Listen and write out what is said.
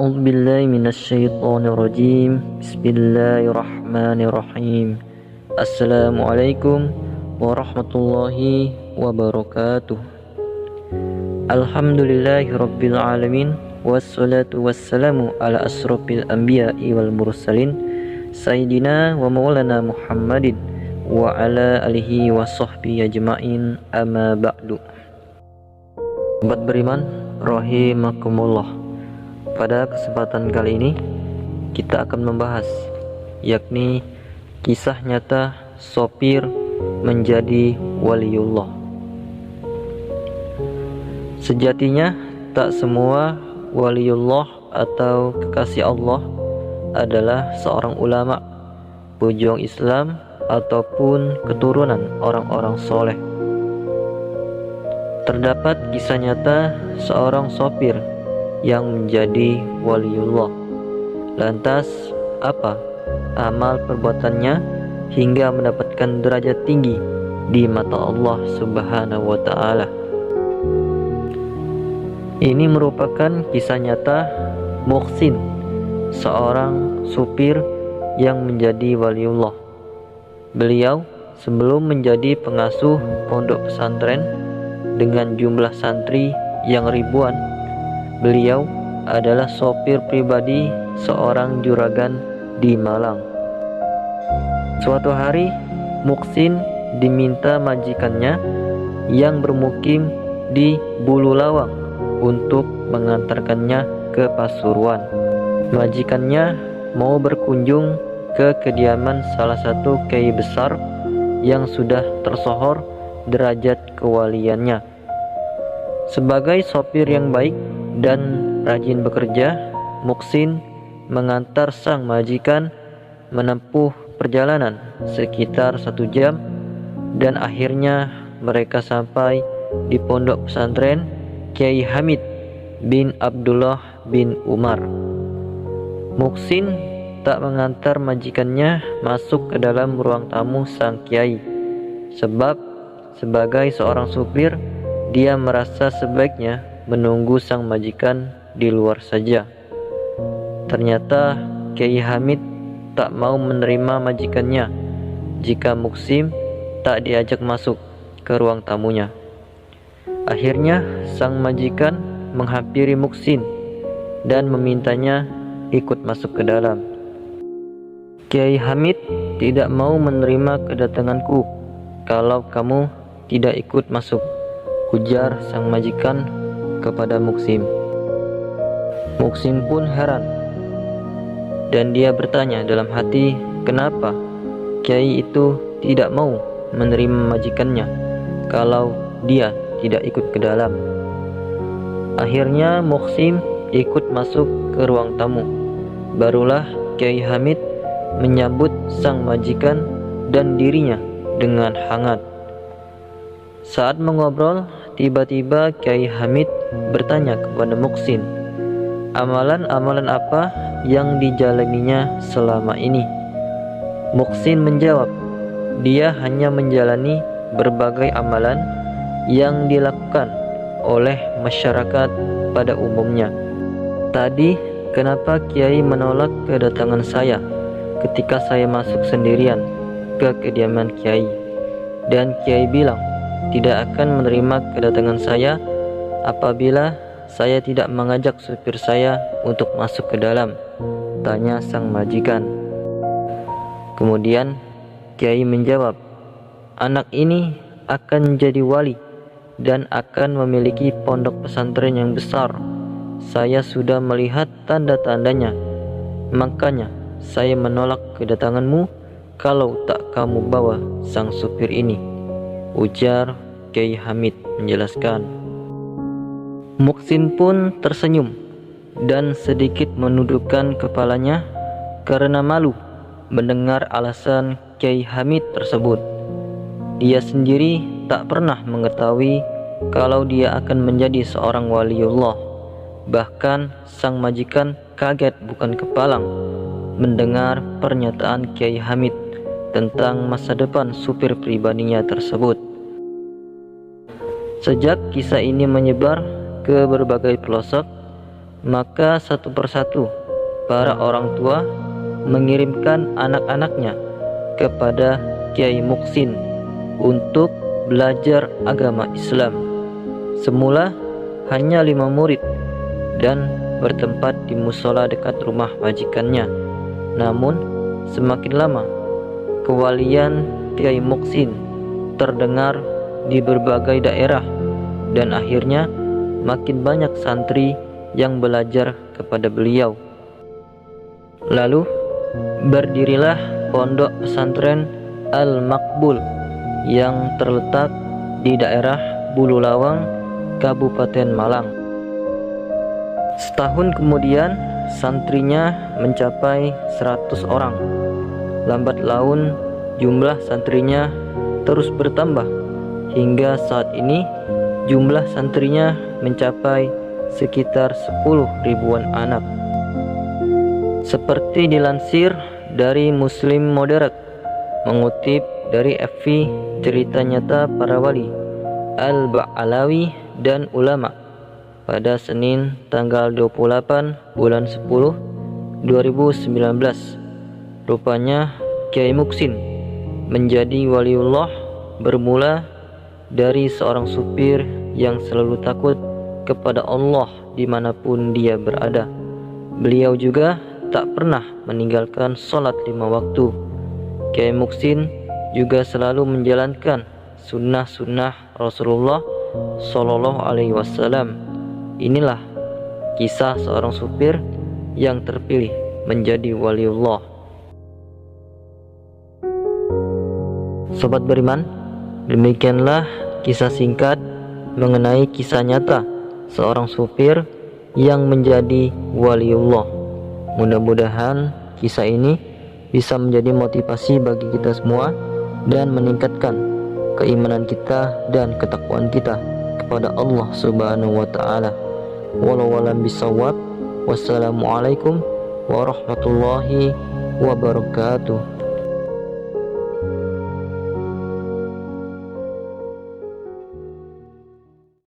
A'udzu billahi minasyaitonir rajim. Bismillahirrahmanirrahim. Assalamualaikum warahmatullahi wabarakatuh. Alhamdulillahirabbil alamin, wassalatu wassalamu ala asrofil anbiya'i wal mursalin, sayyidina wa maulana Muhammadin wa ala alihi wa sahbihi ajma'in, amma ba'du. Sobat beriman rahimakumullah, pada kesempatan kali ini kita akan membahas yakni kisah nyata sopir menjadi waliullah. Sejatinya tak semua waliullah atau kekasih Allah adalah seorang ulama, pejuang Islam ataupun keturunan orang-orang soleh. Terdapat kisah nyata seorang sopir yang menjadi waliullah. Lantas apa amal perbuatannya hingga mendapatkan derajat tinggi di mata Allah Subhanahu wa ta'ala? Ini merupakan kisah nyata Muhsin, seorang supir yang menjadi waliullah. Beliau sebelum menjadi pengasuh pondok pesantren dengan jumlah santri yang ribuan, beliau adalah sopir pribadi seorang juragan di Malang. Suatu hari, Muhsin diminta majikannya yang bermukim di Bululawang untuk mengantarkannya ke Pasuruan. Majikannya mau berkunjung ke kediaman salah satu kiai besar yang sudah tersohor derajat kewaliannya. Sebagai sopir yang baik dan rajin bekerja, Muhsin mengantar sang majikan menempuh perjalanan sekitar 1 jam dan akhirnya mereka sampai di pondok pesantren Kiai Hamid bin Abdullah bin Umar. Muhsin tak mengantar majikannya masuk ke dalam ruang tamu sang kiai, sebab sebagai seorang supir dia merasa sebaiknya menunggu sang majikan di luar saja. Ternyata Kiai Hamid tak mau menerima majikannya jika Muhsin tak diajak masuk ke ruang tamunya. Akhirnya sang majikan menghampiri Muhsin dan memintanya ikut masuk ke dalam. Kiai Hamid tidak mau menerima kedatanganku kalau kamu tidak ikut masuk, ujar sang majikan kepada Muhsin. Muhsin pun heran dan dia bertanya dalam hati, kenapa kiai itu tidak mau menerima majikannya kalau dia tidak ikut ke dalam. Akhirnya Muhsin ikut masuk ke ruang tamu. Barulah Kiai Hamid menyambut sang majikan dan dirinya dengan hangat. Saat mengobrol, tiba-tiba Kiai Hamid bertanya kepada Muhsin, amalan-amalan apa yang dijalaninya selama ini? Muhsin menjawab, dia hanya menjalani berbagai amalan yang dilakukan oleh masyarakat pada umumnya. Tadi kenapa Kiai menolak kedatangan saya ketika saya masuk sendirian ke kediaman Kiai? Dan Kiai bilang tidak akan menerima kedatangan saya apabila saya tidak mengajak supir saya untuk masuk ke dalam, tanya sang majikan. Kemudian Kiai menjawab, anak ini akan menjadi wali dan akan memiliki pondok pesantren yang besar. Saya sudah melihat tanda-tandanya, makanya saya menolak kedatanganmu kalau tak kamu bawa sang supir ini, ujar Kiai Hamid menjelaskan. Muhsin pun tersenyum dan sedikit menundukkan kepalanya karena malu mendengar alasan Kiai Hamid tersebut. Dia sendiri tak pernah mengetahui kalau dia akan menjadi seorang waliullah. Bahkan sang majikan kaget bukan kepalang mendengar pernyataan Kiai Hamid tentang masa depan supir pribadinya tersebut. Sejak kisah ini menyebar ke berbagai pelosok, Maka satu persatu para orang tua mengirimkan anak-anaknya kepada Kiai Muksin untuk belajar agama Islam. Semula hanya 5 murid dan bertempat di musola dekat rumah majikannya. Namun semakin lama kewalian Kiai Muksin terdengar di berbagai daerah, dan akhirnya makin banyak santri yang belajar kepada beliau. Lalu berdirilah pondok pesantren Al-Maqbul yang terletak di daerah Bululawang, Kabupaten Malang. Setahun kemudian santrinya mencapai 100 orang. Lambat laun jumlah santrinya terus bertambah hingga saat ini jumlah santrinya mencapai sekitar 10 ribuan anak. Seperti dilansir dari Muslim Moderat, mengutip dari FV Cerita Nyata Para Wali, Al-Ba'alawi dan Ulama, pada Senin tanggal 28 bulan 10 2019. Rupanya Kiai Muksin menjadi waliullah bermula dari seorang supir yang selalu takut kepada Allah dimanapun dia berada. Beliau juga tak pernah meninggalkan sholat 5 waktu. Kiai Muksin juga selalu menjalankan sunnah-sunnah Rasulullah Shallallahu Alaihi Wasallam. Inilah kisah seorang supir yang terpilih menjadi waliullah. Sobat beriman, demikianlah kisah singkat mengenai kisah nyata seorang supir yang menjadi waliullah. Mudah-mudahan kisah ini bisa menjadi motivasi bagi kita semua dan meningkatkan keimanan kita dan ketakwaan kita kepada Allah Subhanahu wa taala. Wallahu a'lam bishawab. Wassalamualaikum warahmatullahi wabarakatuh.